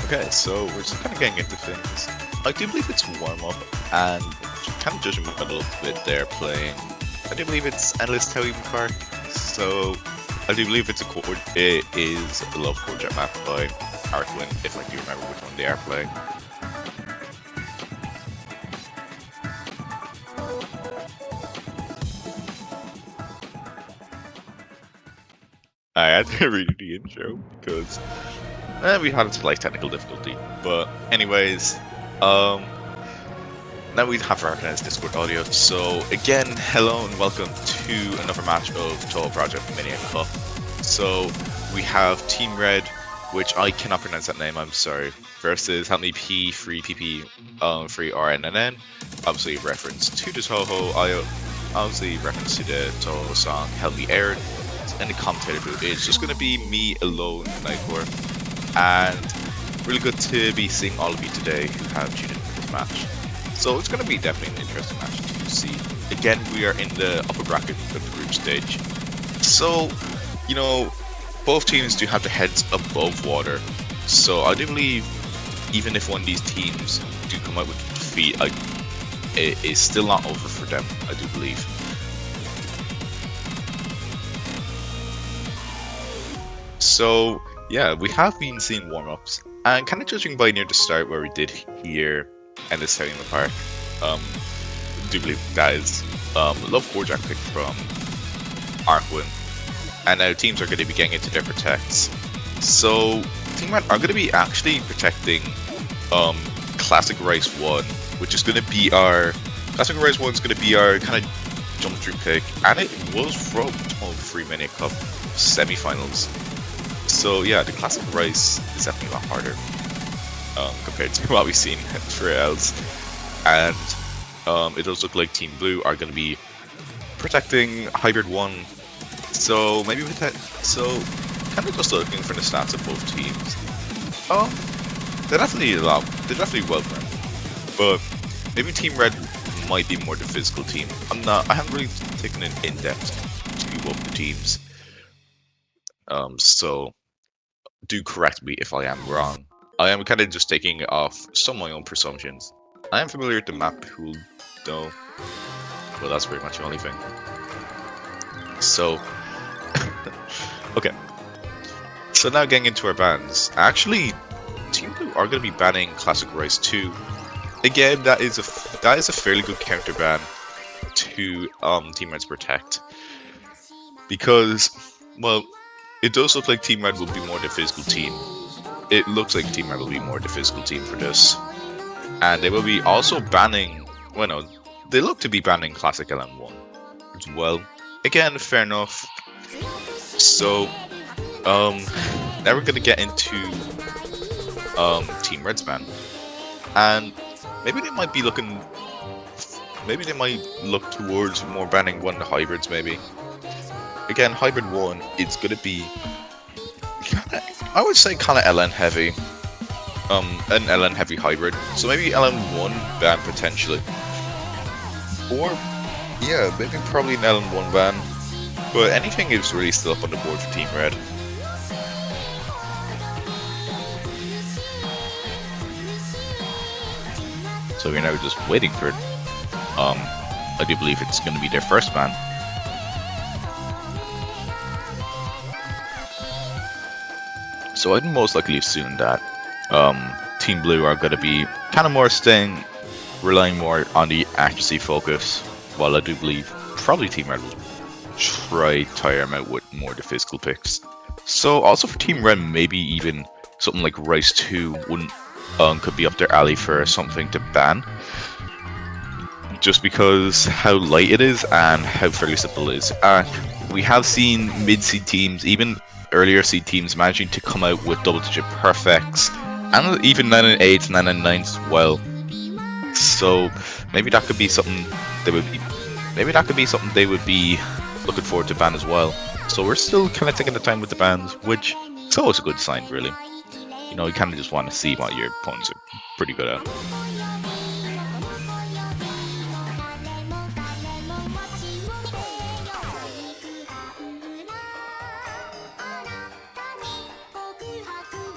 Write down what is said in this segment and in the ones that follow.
Okay, so we're just kind of getting into things. I do believe it's warm-up, and kind of judging by a little bit they're playing, I do believe it's Endless Touhou Project. So I do believe it is a Love Project map by Arkwin, if I do remember which one they are playing. I had to read the intro because we had a slight technical difficulty. But anyways, now we have recognized Discord audio. So again, hello and welcome to another match of Touhou Project Mania Cup. So we have Team Red, which I cannot pronounce that name, I'm sorry, versus help me P3pp3RINNNN. Obviously reference to the Touhou, obviously reference to the Touhou song Help Me Aired. And the commentator booth is just going to be me alone, Nightkore, and really good to be seeing all of you today who have tuned in for this match. So it's going to be definitely an interesting match to see. Again, we are in the upper bracket of the group stage. So, you know, both teams do have their heads above water. So I do believe even if one of these teams do come out with defeat, it is still not over for them, I do believe. So yeah, we have been seeing warm-ups, and kind of judging by near the start where we did here and this setting apart, I do believe that is Love Project pick from Arkwin, and now teams are going to be getting into their protects. So Team Red are going to be actually protecting Classic Rice 1, which is going to be our Classic Rice 1 is going to be our kind of jump through pick, and it was from Touhou Mania Cup semi-finals. So yeah, the Classic Rice is definitely a lot harder compared to what we've seen for else. And it does look like Team Blue are going to be protecting Hybrid 1. So maybe with that, so kind of just looking for the stats of both teams. They're definitely well grounded, but maybe Team Red might be more the physical team. I haven't really taken an in-depth to both the teams. So do correct me if I am wrong. I am kind of just taking off some of my own presumptions. I am familiar with the map, who though. Well, that's pretty much the only thing. So, okay. So now getting into our bans. Actually, Team Blue are going to be banning Classic Rice 2. Again, that is a fairly good counter ban to Team Red's Protect, because, well, it does look like Team Red will be more the physical team. It looks like Team Red will be more the physical team for this. And they will be also banning, well no, they look to be banning Classic LN1 as well. Again, fair enough. So, now we're going to get into Team Red's ban. And maybe they might be looking, maybe they might look towards more banning one of the hybrids maybe. Again, Hybrid 1 is going to be kinda, I would say kind of LN heavy. An LN heavy hybrid. So maybe LN1 ban potentially. Or, yeah, maybe probably an LN1 ban. But anything is really still up on the board for Team Red. So we're now just waiting for it. I do believe it's going to be their first ban. So I'd most likely assume that Team Blue are going to be kind of more relying more on the accuracy focus, while I do believe probably Team Red will tire them out with more of the physical picks. So also for Team Red, maybe even something like Rice 2 could be up their alley for something to ban, just because how light it is and how fairly simple it is. We have seen mid-seed teams, even earlier seed teams, managing to come out with double-digit perfects, and even 9 and 8, 9 and 9 as well. So maybe that could be something they would be. Maybe that could be something they would be looking forward to ban as well. So we're still kind of taking the time with the bans, which is always a good sign, really. You know, you kind of just want to see what your opponents are pretty good at.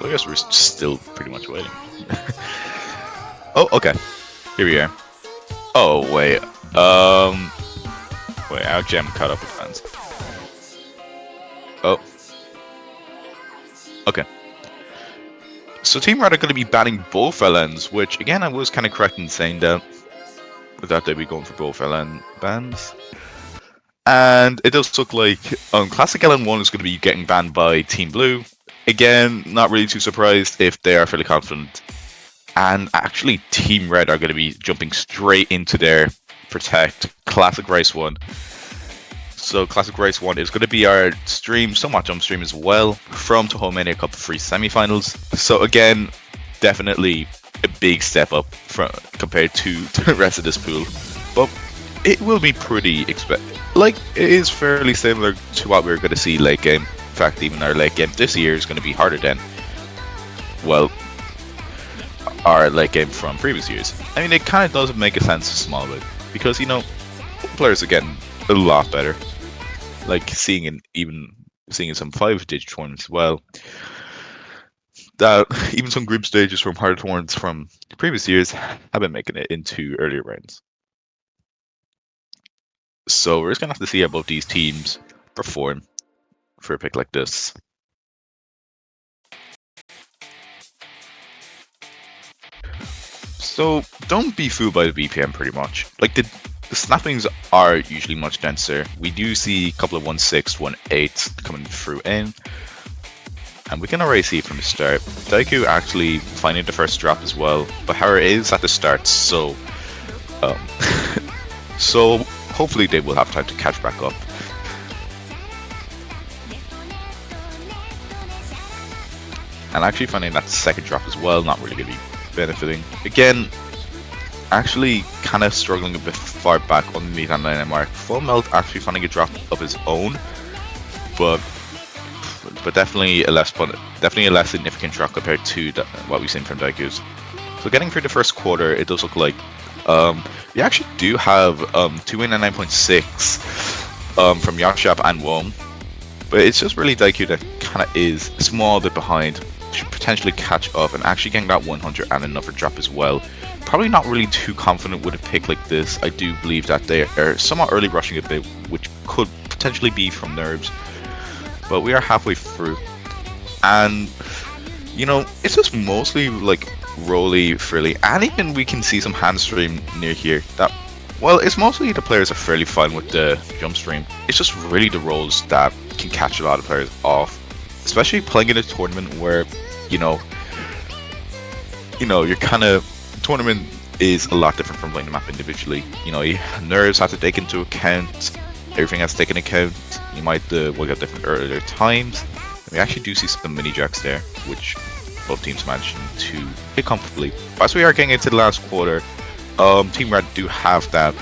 I guess we're still pretty much waiting. Oh, okay. Here we are. Oh, wait. Wait, our gem caught up with fans. Oh. Okay. So Team Red are going to be banning both LNs, which, again, I was kind of correct in saying that. With that, they'd be going for both LN bans. And it does look like Classic LN1 is going to be getting banned by Team Blue. Again, not really too surprised if they are fairly confident. And actually, Team Red are going to be jumping straight into their Protect Classic Race 1. So Classic Race 1 is going to be our stream, somewhat jump stream as well, from Touhou Mania Cup free semi-finals. So again, definitely a big step up compared to the rest of this pool. But it will be pretty like, it is fairly similar to what we're going to see late game. In fact, even our late game this year is going to be harder than, well, our late game from previous years. I mean, it kind of does make a sense a small bit, because, you know, players are getting a lot better. Like, seeing in some 5-digit tournaments as well, that even some group stages from harder tournaments from previous years have been making it into earlier rounds. So we're just gonna have to see how both these teams perform for a pick like this. So don't be fooled by the BPM pretty much. Like, the snappings are usually much denser. We do see a couple of 1/6, 1/8 coming through in. And we can already see from the start, Daiku actually finding the first drop as well. But however, it is at the start, so so hopefully they will have time to catch back up. And actually finding that second drop as well, not really going to be benefiting. Again, actually kind of struggling a bit far back underneath that 9 mark. Full Melt actually finding a drop of his own, but definitely a less significant drop compared to what we've seen from Daiku's. So getting through the first quarter, it does look like we actually do have 299.6 from Yashap and Wom, but it's just really Daiku that kind of is a small bit behind. Should potentially catch up, and actually getting that 100 and another drop as well. Probably not really too confident with a pick like this. I do believe that they are somewhat early rushing a bit, which could potentially be from nerves. But we are halfway through, and you know, it's just mostly like rolly, frilly, and even we can see some hand stream near here. That, well, it's mostly the players are fairly fine with the jump stream. It's just really the rolls that can catch a lot of players off, especially playing in a tournament where, you know, you're kind of, tournament is a lot different from playing the map individually. You know, nerves have to take into account, everything has to take into account. You might work out different earlier times. And we actually do see some mini jacks there, which both teams managed to hit comfortably. As we are getting into the last quarter, Team Red do have that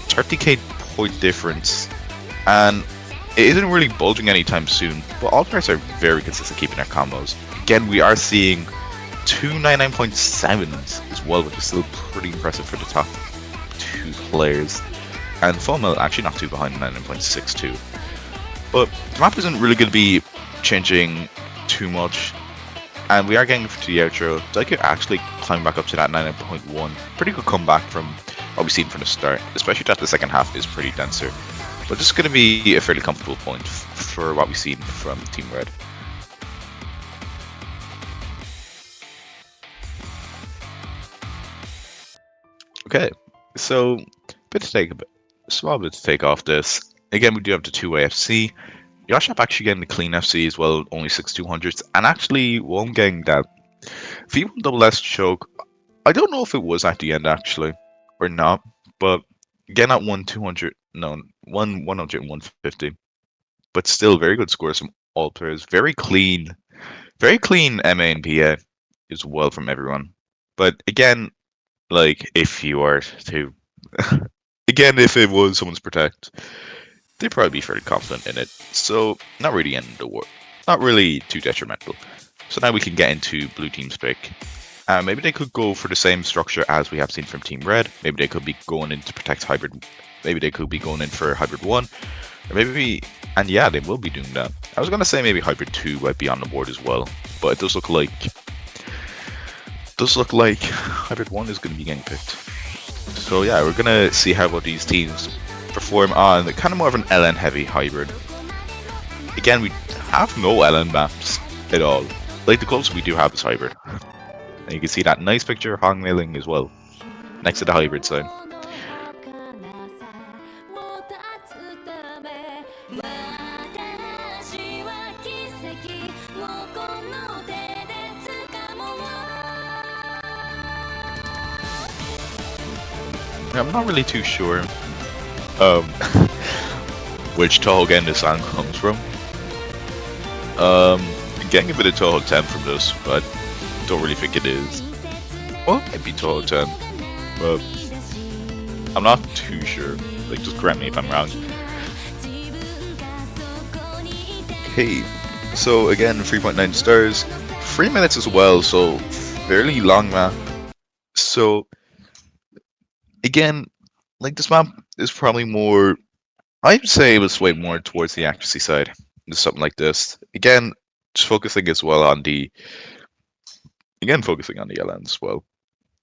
30k point difference, and it isn't really bulging anytime soon, but all players are very consistent keeping their combos. Again, we are seeing 299.7s as well, which is still pretty impressive for the top two players. And FOMO actually not too behind 99.62. But the map isn't really going to be changing too much. And we are getting to the outro. Daiku actually climbing back up to that 99.1. Pretty good comeback from what we've seen from the start, especially that the second half is pretty denser. But this is going to be a fairly comfortable point for what we've seen from Team Red. Okay, so small bit to take off this. Again, we do have the two-way FC. Yashap actually getting the clean FC as well, only 6200s, and actually one getting that V1 double S choke. I don't know if it was at the end actually or not, but getting that 100 and 150. But still very good scores from all players. Very clean MA and PA as well from everyone. But again, like, if you are to again, if it was someone's protect, they'd probably be fairly confident in it. So not really end the war. Not really too detrimental. So now we can get into blue team's pick. Maybe they could go for the same structure as we have seen from Team Red. Maybe they could be going in to protect hybrid. Maybe they could be going in for hybrid 1. Or maybe, and yeah, they will be doing that. I was going to say maybe hybrid 2 might be on the board as well. but it does look like Hybrid 1 is going to be getting picked. So yeah, we're going to see how well these teams perform on kind of more of an LN heavy hybrid. Again, we have no LN maps at all. Like, the closest we do have is hybrid. And you can see that nice picture of Hong Mei as well, next to the hybrid sign. I'm not really too sure which Touhou game this song comes from. Getting a bit of Touhou 10 from this, but don't really think it is. Well, it might be Touhou 10, but I'm not too sure. Like, just correct me if I'm wrong. Okay, so again, 3.9 stars, 3 minutes as well, so fairly long map. So again, like, this map is probably more, I'd say it was swayed more towards the accuracy side. Something like this. Again, just focusing as well on the LN as well.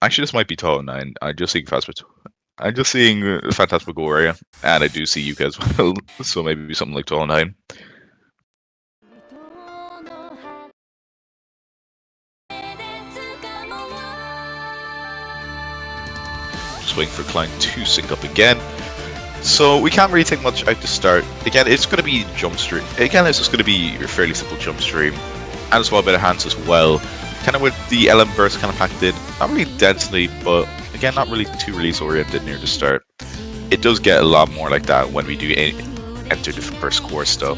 Actually, this might be Touhou 9. I'm just seeing Phantasmagoria, and I do see Yuka as well, so maybe something like Touhou 9. Just waiting for Klein to sync up again. So we can't really take much out to start. Again, it's going to be jump stream. Again, it's just going to be a fairly simple jump stream, and as well a bit of hands as well. Kind of with the LM burst kind of packed in, not really densely, but again, not really too release oriented near the start. It does get a lot more like that when we do enter the first course though.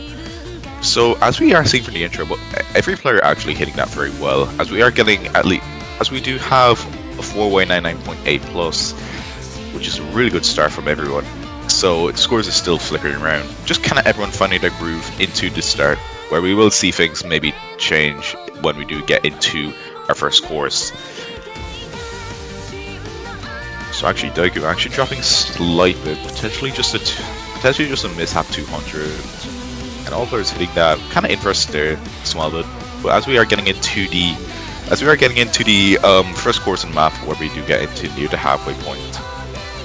So as we are seeing from the intro, but every player actually hitting that very well, as we are getting as we do have a 4-way 99.8 plus, which is a really good start from everyone. So the scores are still flickering around. Just kind of everyone finding their groove into the start, where we will see things maybe change when we do get into our first course. So actually, Daiku actually dropping slight bit, potentially just a mishap 200, and all players hitting that kind of interest there, small bit. But as we are getting into the first course and map, where we do get into near the halfway point,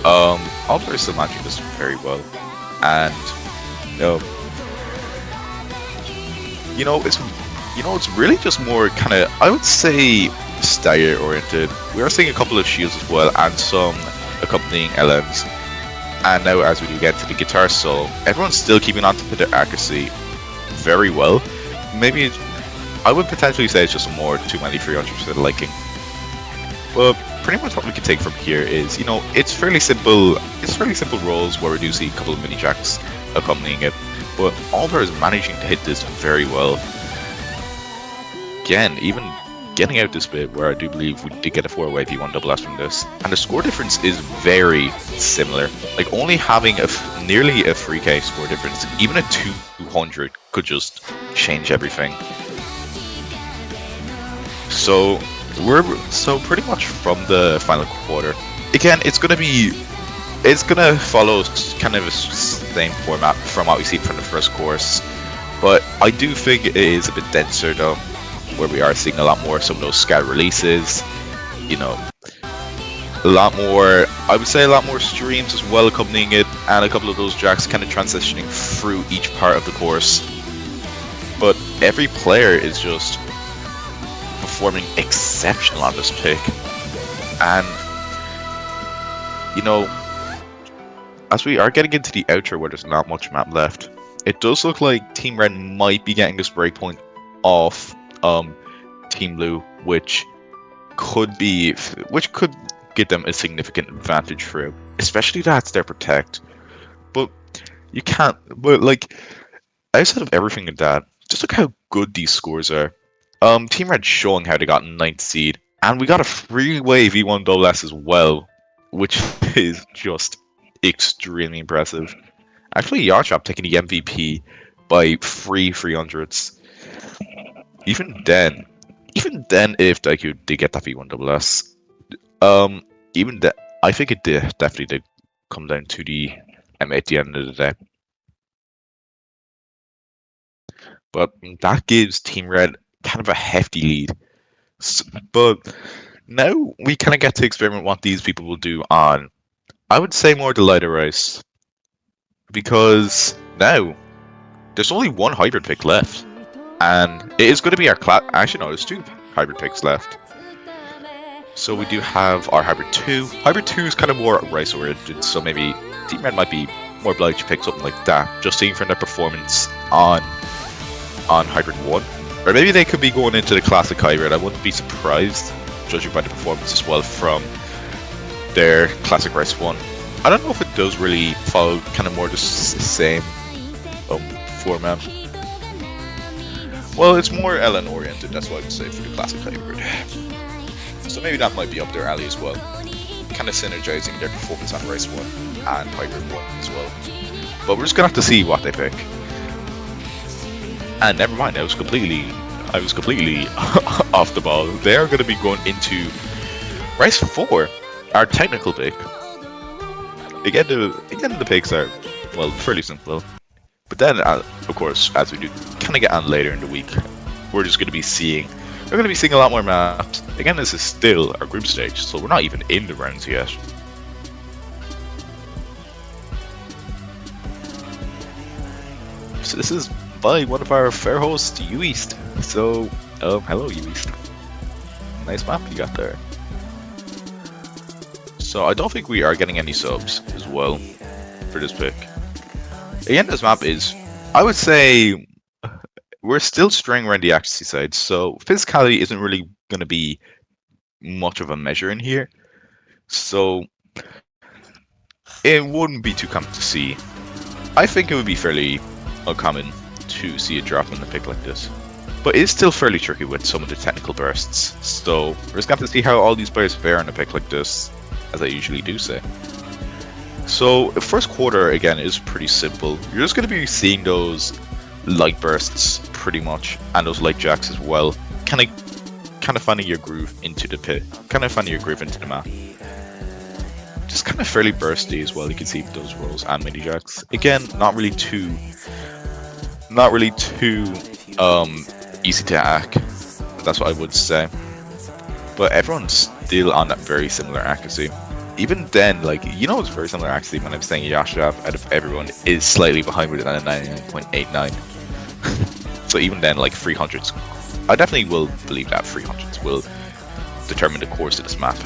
all players still managing this very well, and it's really just more kind of, I would say, stagger oriented. We are seeing a couple of shields as well, and some accompanying LMs. And now as we do get to the guitar solo, everyone's still keeping on to their accuracy very well. Maybe I would potentially say it's just more too many 300% liking. But pretty much what we can take from here is, it's fairly simple rolls where we do see a couple of mini jacks accompanying it, but Alder is managing to hit this very well. Again, even getting out this bit where I do believe we did get a 4-way V1 double S from this, and the score difference is very similar. Like, only having nearly a 3k score difference, even a 200 could just change everything. So pretty much from the final quarter, again, it's gonna follow kind of the same format from what we see from the first course, but I do think it is a bit denser though, where we are seeing a lot more some of those scout releases, a lot more streams as well accompanying it, and a couple of those jacks kind of transitioning through each part of the course. But every player is just performing exceptional on this pick, and as we are getting into the outro where there's not much map left, it does look like Team Red might be getting this breakpoint off Team Blue, which could give them a significant advantage through, especially that's their protect. But like, outside of everything in that, just look how good these scores are. Team Red showing how they got 9th seed, and we got a 3-way V1 double S as well, which is just extremely impressive. Actually, Yarchop taking the MVP by 300s. Even then, if Daiku did get that V1 double S, even that, I think it definitely did come down to the at the end of the day. But that gives Team Red kind of a hefty lead. But now we kind of get to experiment what these people will do on, I would say, more the lighter race. Because now there's only one hybrid pick left. And it is going to be our class. Actually, no, there's two hybrid picks left. So we do have our hybrid 2. Hybrid 2 is kind of more race oriented, so maybe Team Red might be more obliged to pick something like that, just seeing from their performance on hybrid 1. Or maybe they could be going into the classic hybrid. I wouldn't be surprised, judging by the performance as well from their classic race 1. I don't know if it does really follow kind of more the same format. Well, it's more LN oriented, that's what I would say for the classic hybrid. So maybe that might be up their alley as well. Kind of synergizing their performance on race 1 and hybrid 1 as well. But we're just gonna have to see what they pick. And never mind, I was completely off the ball. They are gonna be going into race 4, our technical pick. Again, the picks are, well, fairly simple. But then, of course, as we do kind of get on later in the week, we're just going to be seeing a lot more maps. Again, this is still our group stage, so we're not even in the rounds yet. So this is by one of our fair hosts, YuEast. So, hello YuEast. Nice map you got there. So I don't think we are getting any subs as well for this pick. Again, this map is, I would say, we're still straying around the accuracy side, so physicality isn't really going to be much of a measure in here. So it wouldn't be too common to see. I think it would be fairly uncommon to see a drop in a pick like this. But it is still fairly tricky with some of the technical bursts, so we're just going to see how all these players fare on a pick like this, as I usually do say. So the first quarter, again, is pretty simple. You're just going to be seeing those light bursts pretty much, and those light jacks as well. Kind of finding your groove into the pit, kind of finding your groove into the map. Just kind of fairly bursty as well. You can see those rolls and mini jacks. Again, not really too easy to hack. That's what I would say. But everyone's still on that very similar accuracy. Even then, like, you know, it's very similar accuracy when I'm saying Yashab out of everyone is slightly behind with it at 99.89. So even then, like, 300s, I definitely will believe that 300s will determine the course of this map.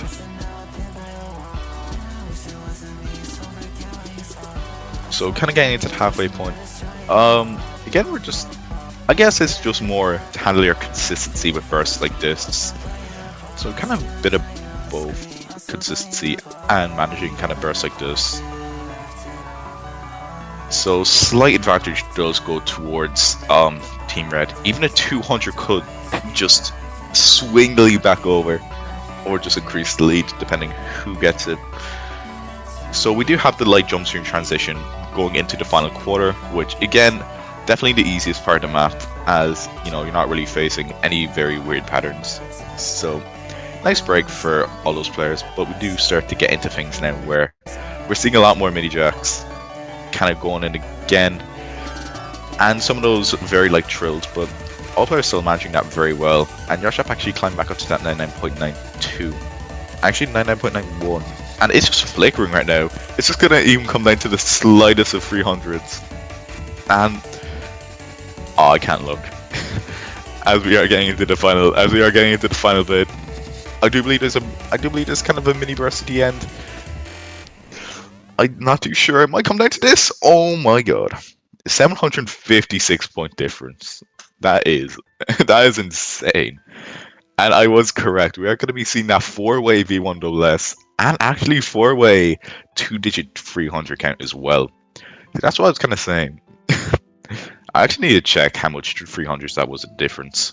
So kind of getting into the halfway point. Again, we're just, I guess it's just more to handle your consistency with bursts like this. So kind of a bit of both consistency and managing kind of bursts like this. So slight advantage does go towards Team Red. Even a 200 could just swing the lead back over, or just increase the lead depending who gets it. So we do have the light jump stream transition going into the final quarter, which again, definitely the easiest part of the map, as you know, you're not really facing any very weird patterns. So nice break for all those players, but we do start to get into things now where we're seeing a lot more mini jacks kind of going in again, and some of those very light trills, but all players still managing that very well. And Yoshap actually climbed back up to that 99.92, actually 99.91, and it's just flickering right now. It's just gonna even come down to the slightest of 300s, and oh, I can't look. As we are getting into the final bit, I do believe there's kind of a mini burst at the end. I'm not too sure. It might come down to this. Oh my god, 756 point difference. That is insane. And I was correct. We are going to be seeing that 4-way V1 double S, and actually 4-way 2-digit 300 count as well. That's what I was kind of saying. I actually need to check how much 300s that was a difference.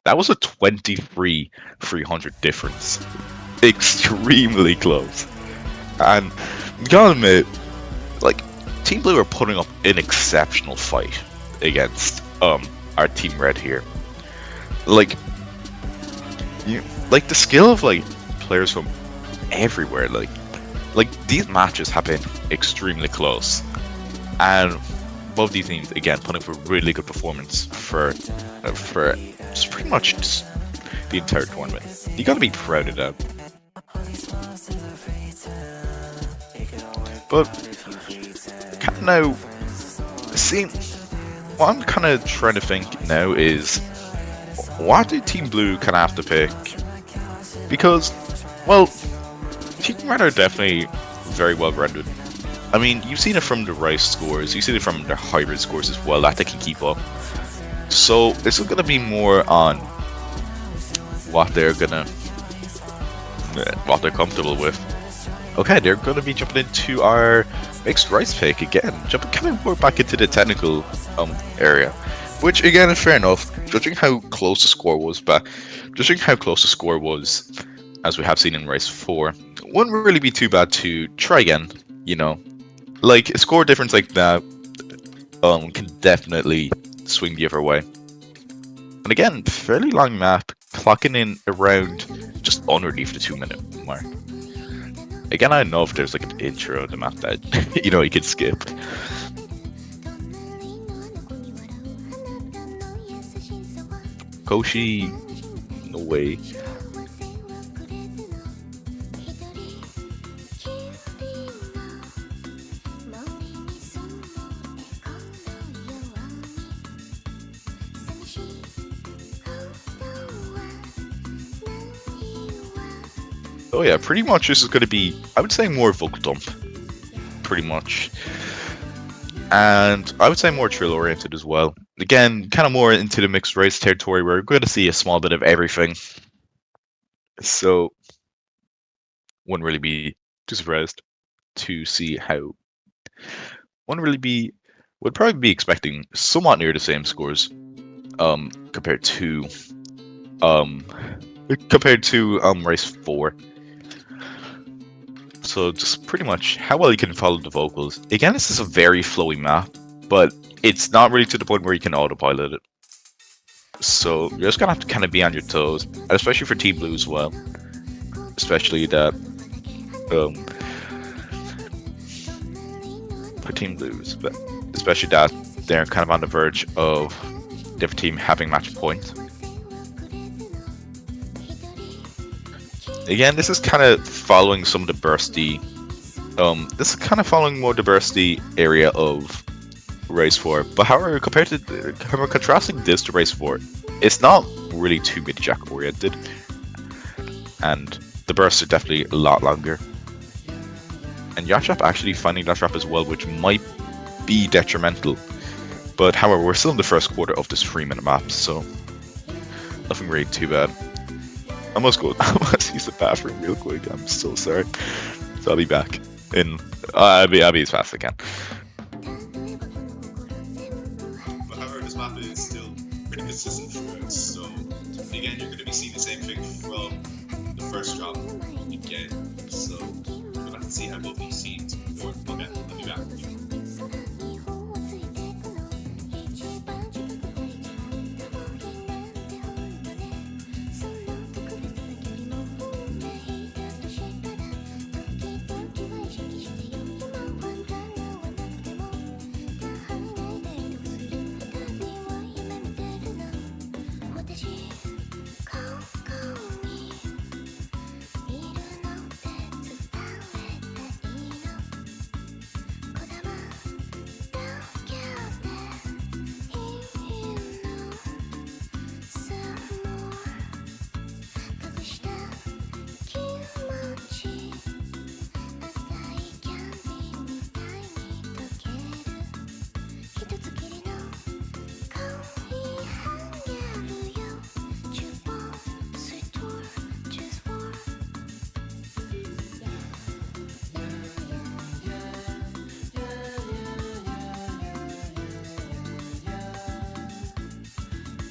That was a 23 300 difference. Extremely close. And you gotta admit, like, Team Blue are putting up an exceptional fight against our Team Red here. Like, the skill of like players from everywhere. Like these matches have been extremely close, and both these teams again putting up a really good performance for just pretty much just the entire tournament. You gotta be proud of that. But kind of now, see, what I'm kind of trying to think now is, what do Team Blue kind of have to pick? Because, well, Team Red are definitely very well rounded. I mean, you've seen it from the Rice scores, you've seen it from their hybrid scores as well, that they can keep up. So this is going to be more on what they're comfortable with. Okay, they're going to be jumping into our mixed rice pick again, jumping kind of more back into the technical area, which again is fair enough. Judging how close the score was as we have seen in Race 4, wouldn't really be too bad to try again, you know. Like, a score difference like that can definitely swing the other way. And again, fairly long map, clocking in around just underneath the 2-minute mark. Again, I don't know if there's like an intro of the map that, you know, you could skip. Koshi, no way. Oh yeah, pretty much this is going to be, I would say, more vocal dump, pretty much. And I would say more trill oriented as well. Again, kind of more into the mixed race territory where we're going to see a small bit of everything. So, wouldn't really be too surprised to see how. Would probably be expecting somewhat near the same scores, compared to race 4. So just pretty much how well you can follow the vocals. Again, this is a very flowy map, but it's not really to the point where you can autopilot it. So you're just gonna have to kind of be on your toes, and especially for Team Blue as well. Especially that, for Team Blues, but especially that they're kind of on the verge of the other team having match point. Again, this is kind of following some of the bursty. This is kind of following more the bursty area of Race 4. But however, contrasting this to Race 4, it's not really too mid-jack oriented, and the bursts are definitely a lot longer. And Yatrap actually finding that trap as well, which might be detrimental. But however, we're still in the first quarter of this 3-minute map, so nothing really too bad. I must use the bathroom real quick. I'm so sorry. So I'll be back. I'll be as fast as I can. But however, this map is still pretty consistent throughout. So again, you're going to be seeing the same thing from the first drop again. So we're going to have to see how both these teams perform. Okay, I'll be back.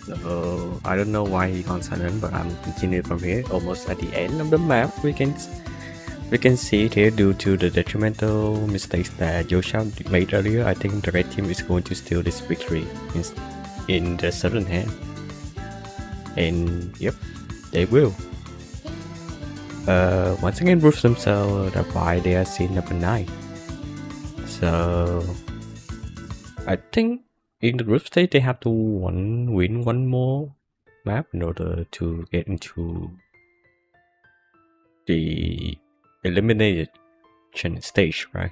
So I don't know why he gone silent, but I'm continuing from here. Almost at the end of the map, we can We can see here, due to the detrimental mistakes that Yosha made earlier, I think the red team is going to steal this victory in the 7th hand. And yep, they will. Once again prove themselves, that's why they are seed number 9. So I think in the group stage they have to win one more map in order to get into the elimination stage, right?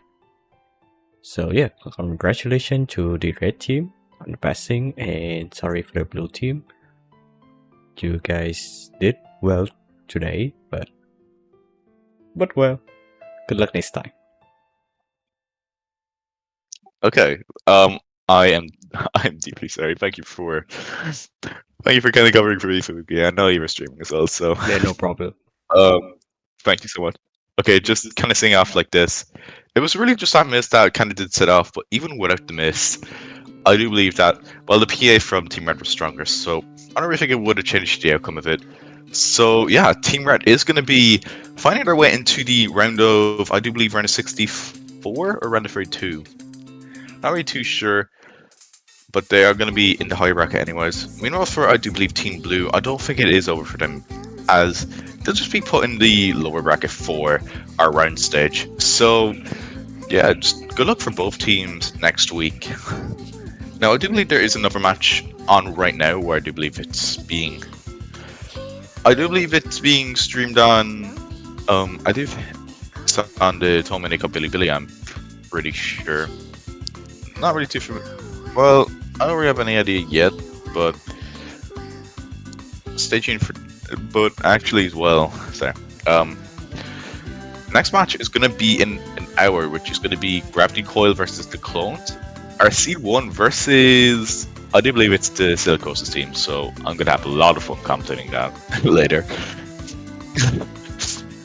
So yeah, congratulations to the red team on the passing, and sorry for the blue team. You guys did well today, but well, good luck next time. Okay. I am deeply sorry. Thank you for kind of covering for me, Fubuki. I know you were streaming as well, so Yeah, no problem. thank you so much. Okay, just kind of seeing off like this. It was really just that miss that kind of did set off, but even without the miss, I do believe that, well, the PA from Team Red was stronger, so I don't really think it would have changed the outcome of it. So yeah, Team Red is going to be finding their way into the round of, I do believe, round of 64 or round of 32. Not really too sure, but they are going to be in the high bracket anyways. Meanwhile, for I do believe Team Blue, I don't think it is over for them, as they'll just be put in the lower bracket for our round stage. So yeah, just good luck for both teams next week. Now, I do believe there is another match on right now where I do believe it's being streamed on I do it's on the Touhou Mania Cup Bilibili, I'm pretty sure. Not really too familiar. Well, I don't really have any idea yet, but stay tuned for. But actually, as well, sorry. Next match is going to be in an hour, which is going to be Gravity Coil versus the Clones. Our Seed 1 versus, I do believe it's the Silicosis team, so I'm going to have a lot of fun commentating that later.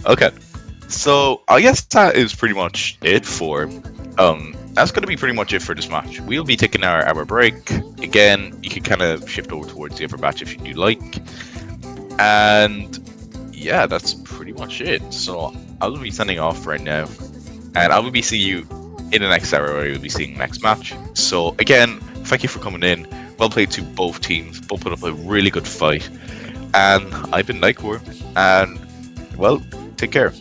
Okay, so I guess that is pretty much it for that's going to be pretty much it for this match. We'll be taking our hour break. Again, you can kind of shift over towards the other match if you do like. And yeah, that's pretty much it. So I'll be sending off right now. And I will be seeing you in the next hour where you'll be seeing the next match. So again, thank you for coming in. Well played to both teams. Both put up a really good fight. And I've been Nightkore. And well, take care.